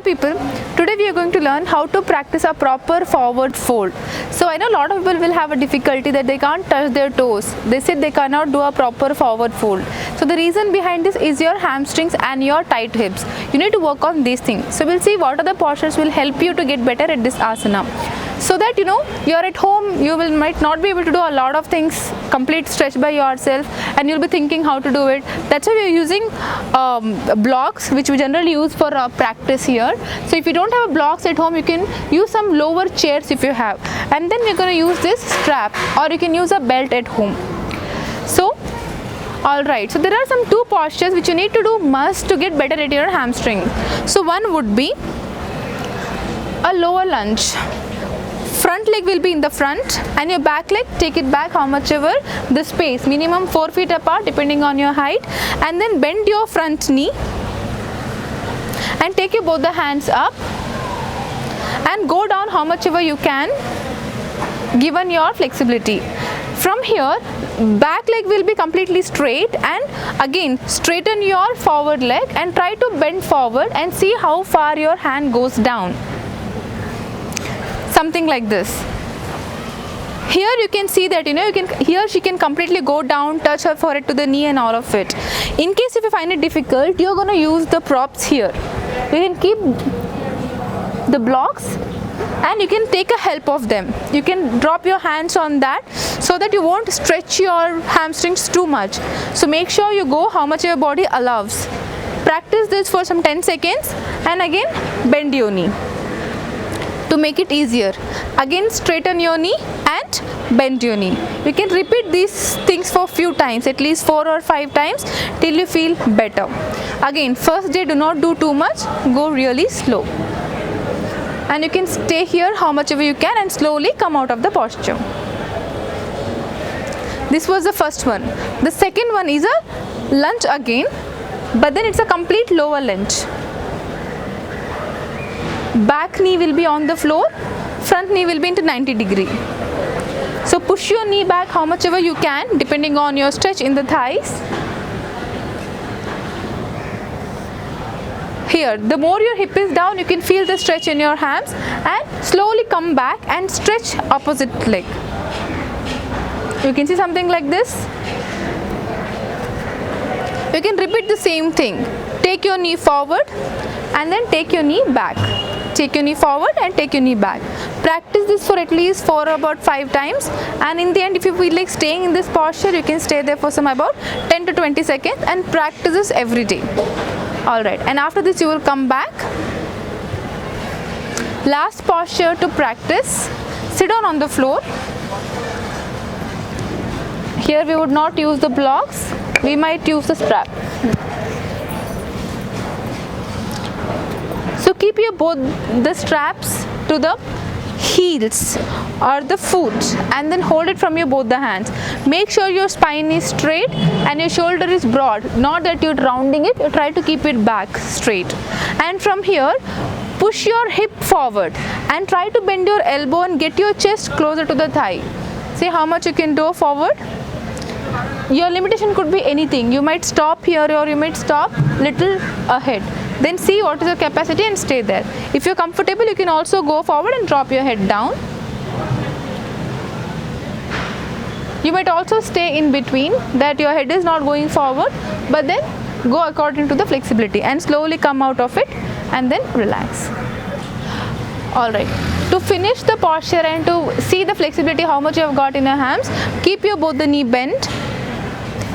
Hi people, today we are going to learn how to practice a proper forward fold. So I know a lot of people will have a difficulty that they can't touch their toes. They said they cannot do a proper forward fold. So the reason behind this is your hamstrings and your tight hips. You need to work on these things. So we'll see what are the postures will help you to get better at this asana. So that you're at home, you might not be able to do a lot of things, complete stretch by yourself, and you'll be thinking how to do it. That's why we're using blocks, which we generally use for practice here. So if you don't have blocks at home, you can use some lower chairs if you have, and then we're going to use this strap, or you can use a belt at home. So alright, so there are some two postures which you need to do must to get better at your hamstring. So one would be a lower lunge. Front leg will be in the front and your back leg, take it back how much ever the space, minimum 4 feet apart depending on your height, and then bend your front knee and take your both the hands up and go down how much ever you can given your flexibility. From here, back leg will be completely straight, and again straighten your forward leg and try to bend forward and see how far your hand goes down. Something like this. Here you can see that here she can completely go down, touch her forehead to the knee and all of it. In case if you find it difficult, you're going to use the props here. You can keep the blocks and you can take a help of them. You can drop your hands on that so that you won't stretch your hamstrings too much. So make sure you go how much your body allows. Practice this for some 10 seconds and again bend your knee. To make it easier, again straighten your knee and bend your knee. You can repeat these things for few times, at least 4 or 5 times till you feel better. Again, first day do not do too much, go really slow. And you can stay here how much ever you can and slowly come out of the posture. This was the first one. The second one is a lunge again, but then it's a complete lower lunge. Back knee will be on the floor, front knee will be into 90 degree. So push your knee back how much ever you can depending on your stretch in the thighs. Here, the more your hip is down, you can feel the stretch in your hams, and slowly come back and stretch opposite leg. You can see something like this. You can repeat the same thing. Take your knee forward and then take your knee back. Take your knee forward and take your knee back. Practice this for at least about 5 times, and in the end if you feel like staying in this posture, you can stay there for some about 10 to 20 seconds and practice this every day. Alright, and after this you will come back. Last posture to practice, sit down on the floor. Here we would not use the blocks, we might use the strap. So keep your both the straps to the heels or the foot and then hold it from your both the hands. Make sure your spine is straight and your shoulder is broad, not that you're rounding it, you try to keep it back straight. And from here, push your hip forward and try to bend your elbow and get your chest closer to the thigh. See how much you can do forward. Your limitation could be anything. You might stop here or you might stop little ahead. Then see what is your capacity and stay there. If you're comfortable, you can also go forward and drop your head down. You might also stay in between, that your head is not going forward, but then go according to the flexibility and slowly come out of it and then relax. Alright, to finish the posture and to see the flexibility how much you have got in your hams, keep your both the knee bent.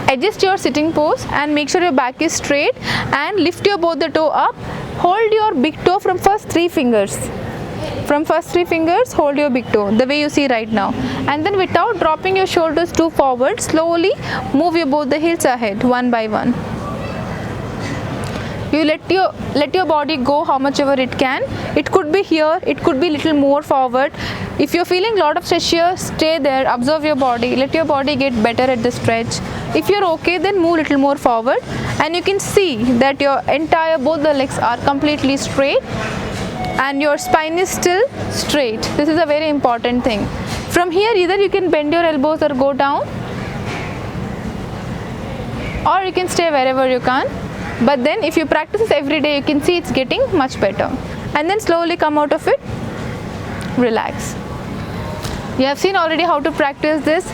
Adjust your sitting pose and make sure your back is straight and lift your both the toe up. Hold your big toe from first 3 fingers. From first 3 fingers, hold your big toe the way you see right now. And then without dropping your shoulders too forward, slowly move your both the heels ahead one by one. You let your body go how much ever it can. It could be here, it could be little more forward. If you're feeling lot of stretch here, stay there, observe your body, let your body get better at the stretch. If you're okay, then move little more forward, and you can see that your both the legs are completely straight and your spine is still straight. This is a very important thing. From here, either you can bend your elbows or go down, or you can stay wherever you can. But then if you practice this every day, you can see it's getting much better. and then slowly come out of it. Relax. You have seen already how to practice this.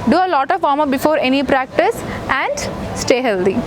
Do a lot of warm up before any practice and stay healthy.